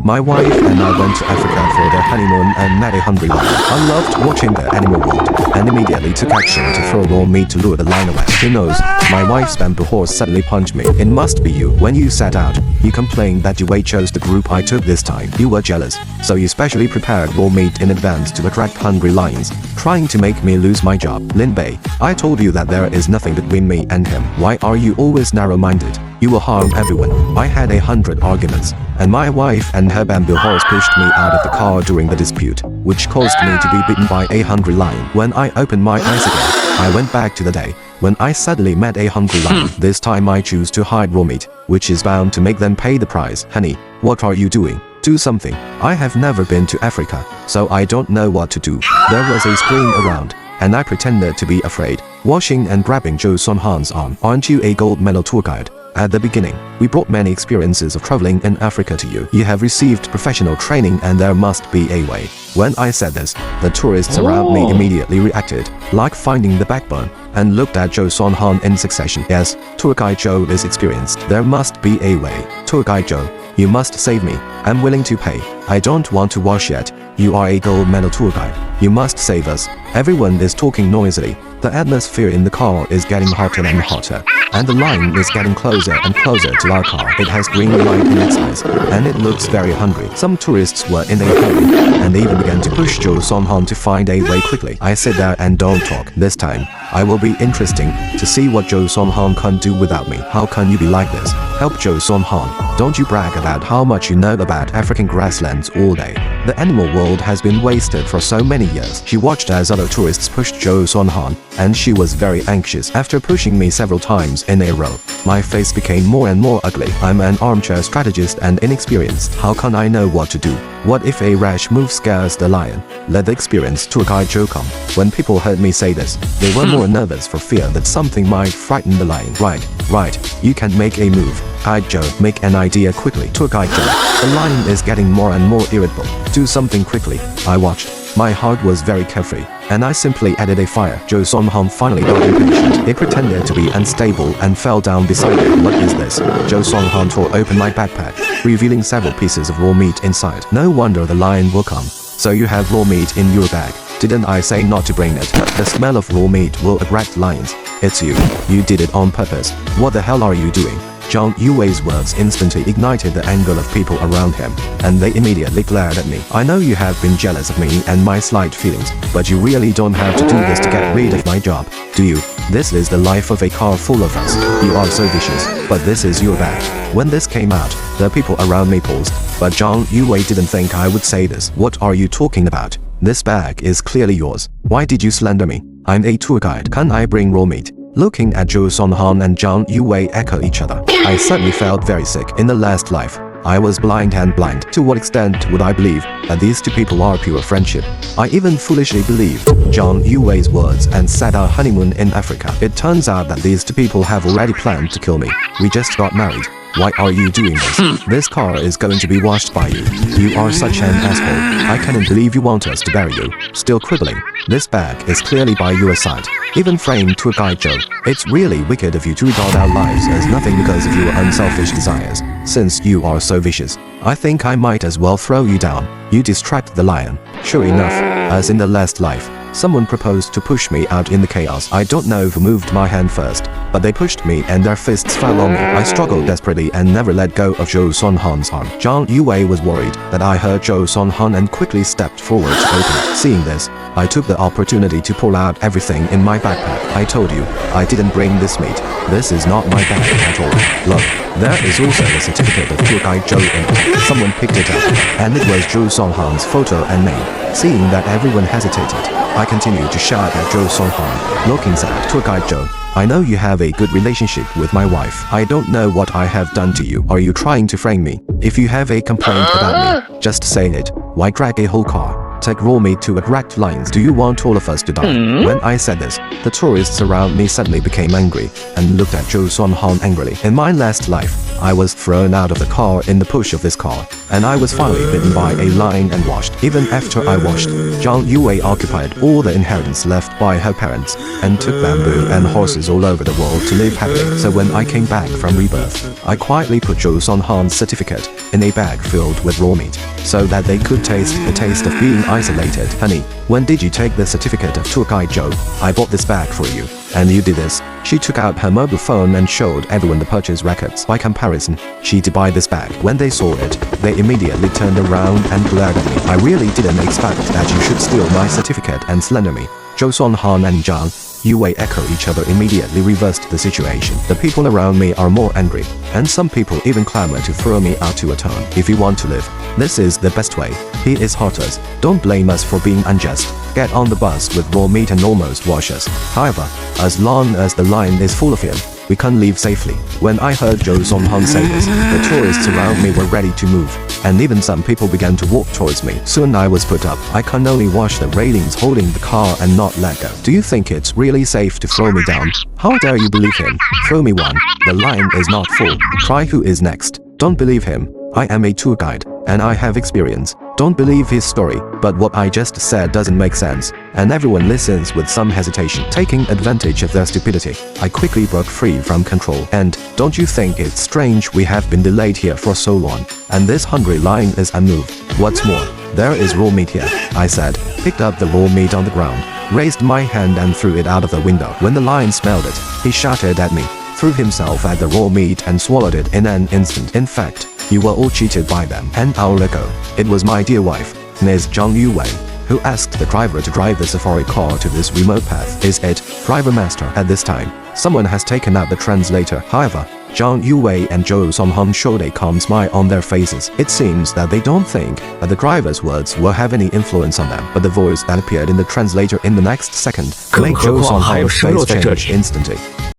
My wife and I went to Africa for their honeymoon and met a hungry lion. I loved watching the animal world and immediately took action to throw raw meat to lure the lion away. Who knows, my wife's bamboo horse suddenly punched me. It must be you. When you sat out, you complained that you chose the group I took this time. You were jealous, so you specially prepared raw meat in advance to attract hungry lions, trying to make me lose my job. Lin Bei, I told you that there is nothing between me and him. Why are you always narrow-minded? You will harm everyone. I had 100 arguments, and my wife and her bamboo horse pushed me out of the car during the dispute, which caused me to be bitten by a hungry lion. When I opened my eyes again, I went back to the day when I suddenly met a hungry lion. This time I choose to hide raw meat, which is bound to make them pay the price. Honey, what are you doing? Do something. I have never been to Africa, so I don't know what to do. There was a screen around, and I pretended to be afraid, washing and grabbing Zhou Sonhan's arm. Aren't you a gold medal tour guide? At the beginning, we brought many experiences of traveling in Africa to you. You have received professional training and there must be a way. When I said this, the tourists around me immediately reacted, like finding the backbone, and looked at Zhou Sonhan in succession. Yes, tour guide Zhou is experienced. There must be a way. Tour guide Zhou, you must save me. I'm willing to pay. I don't want to wash yet. You are a gold medal tour guide. You must save us. Everyone is talking noisily. The atmosphere in the car is getting hotter and hotter, and the lion is getting closer and closer to our car. It has green light in its eyes, and it looks very hungry. Some tourists were in a hurry, and they even began to push Zhou Sonhan to find a way quickly. I sit there and don't talk. This time, I will be interesting to see what Zhou Sonhan can do without me. How can you be like this? Help Zhou Sonhan. Don't you brag about how much you know about African grasslands all day. The animal world has been wasted for so many years. She watched as other tourists pushed Zhou Sonhan, and she was very anxious. After pushing me several times in a row, my face became more and more ugly. I'm an armchair strategist and inexperienced. How can I know what to do? What if a rash move scares the lion? Let the experienced tour guide Zhou come. When people heard me say this, they were more nervous for fear that something might frighten the lion. Right, you can make a move. Guide Zhou, make an idea quickly. Tour guide Zhou, the lion is getting more and more irritable. Do something quickly. I watched. My heart was very carefree, and I simply added a fire. Zhou Sonhan finally got impatient. It pretended to be unstable and fell down beside it. What is this? Zhou Sonhan tore open my backpack, revealing several pieces of raw meat inside. No wonder the lion will come. So you have raw meat in your bag. Didn't I say not to bring it? The smell of raw meat will attract lions. It's you. You did it on purpose. What the hell are you doing? Zhang Yuwei's words instantly ignited the anger of people around him, and they immediately glared at me. I know you have been jealous of me and my slight feelings, but you really don't have to do this to get rid of my job, do you? This is the life of a car full of us. You are so vicious, but this is your bag. When this came out, the people around me paused, but Zhang Yuwei didn't think I would say this. What are you talking about? This bag is clearly yours. Why did you slander me? I'm a tour guide. Can I bring raw meat? Looking at Zhou Sonhan and Zhang Yuwei echo each other. I suddenly felt very sick. In the last life, I was blind and blind. To what extent would I believe that these two people are pure friendship? I even foolishly believed Zhang Yuwei's words and said our honeymoon in Africa. It turns out that these two people have already planned to kill me. We just got married. Why are you doing this? This car is going to be washed by you. You are such an asshole. I cannot believe you want us to bury you. Still quibbling. This bag is clearly by your side. Even framed tour guide Zhou. It's really wicked of you to regard our lives as nothing because of your unselfish desires. Since you are so vicious, I think I might as well throw you down. You distract the lion. Sure enough, as in the last life, someone proposed to push me out in the chaos. I don't know who moved my hand first, but they pushed me and their fists fell on me. I struggled desperately and never let go of Zhou Sonhan's arm. Zhang Yuwei was worried that I heard Zhou Sonhan and quickly stepped forward to open it. Seeing this, I took the opportunity to pull out everything in my backpack. I told you, I didn't bring this meat. This is not my bag at all. Look, there is also a certificate of tour guide Zhou in it. Someone picked it up, and it was Zhou Sonhan's photo and name. Seeing that everyone hesitated, I continued to shout at Zhou Sonhan. Looking sad, tour guide Zhou, I know you have a good relationship with my wife. I don't know what I have done to you. Are you trying to frame me? If you have a complaint about me, just say it. Why drag a whole car? Take raw meat to attract lions. Do you want all of us to die? When I said this, the tourists around me suddenly became angry and looked at Zhou Sonhan angrily. In my last life, I was thrown out of the car in the push of this car, and I was finally bitten by a lion and washed. Even after I washed, Zhang Yue occupied all the inheritance left by her parents, and took bamboo and horses all over the world to live happily. So when I came back from rebirth, I quietly put Zhou Sonhan's certificate in a bag filled with raw meat, so that they could taste the taste of being isolated. Honey, when did you take the certificate of tour guide Zhou? I bought this bag for you. And you did this. She took out her mobile phone and showed everyone the purchase records. By comparison, she did buy this bag. When they saw it, they immediately turned around and glared at me. I really didn't expect that you should steal my certificate and slander me. Zhou Sonhan and Zhang Yue echo each other immediately reversed the situation. The people around me are more angry, and some people even clamor to throw me out to a town. If you want to live, this is the best way. He is Hotters. Don't blame us for being unjust. Get on the bus with raw meat and almost wash us. However, as long as the line is full of him, we can leave safely. When I heard Zhou Sonhan say this, the tourists around me were ready to move, and even some people began to walk towards me. Soon I was put up. I can only wash the railings holding the car and not let go. Do you think it's really safe to throw me down? How dare you believe him? Throw me one. The line is not full. Try who is next. Don't believe him. I am a tour guide, and I have experience. Don't believe his story, but what I just said doesn't make sense, and everyone listens with some hesitation. Taking advantage of their stupidity, I quickly broke free from control. And don't you think it's strange we have been delayed here for so long, and this hungry lion is unmoved? What's more, there is raw meat here, I said, picked up the raw meat on the ground, raised my hand and threw it out of the window. When the lion smelled it, he shouted at me, threw himself at the raw meat and swallowed it in an instant. In fact, you were all cheated by them. An hour ago, it was my dear wife, Ms. Zhang Yue, who asked the driver to drive the safari car to this remote path. Is it, driver master? At this time, someone has taken out the translator. However, Zhang Yue and Zhou Sonhan showed a calm smile on their faces. It seems that they don't think that the driver's words will have any influence on them, but the voice that appeared in the translator in the next second made Zhou Sonhan's face change instantly.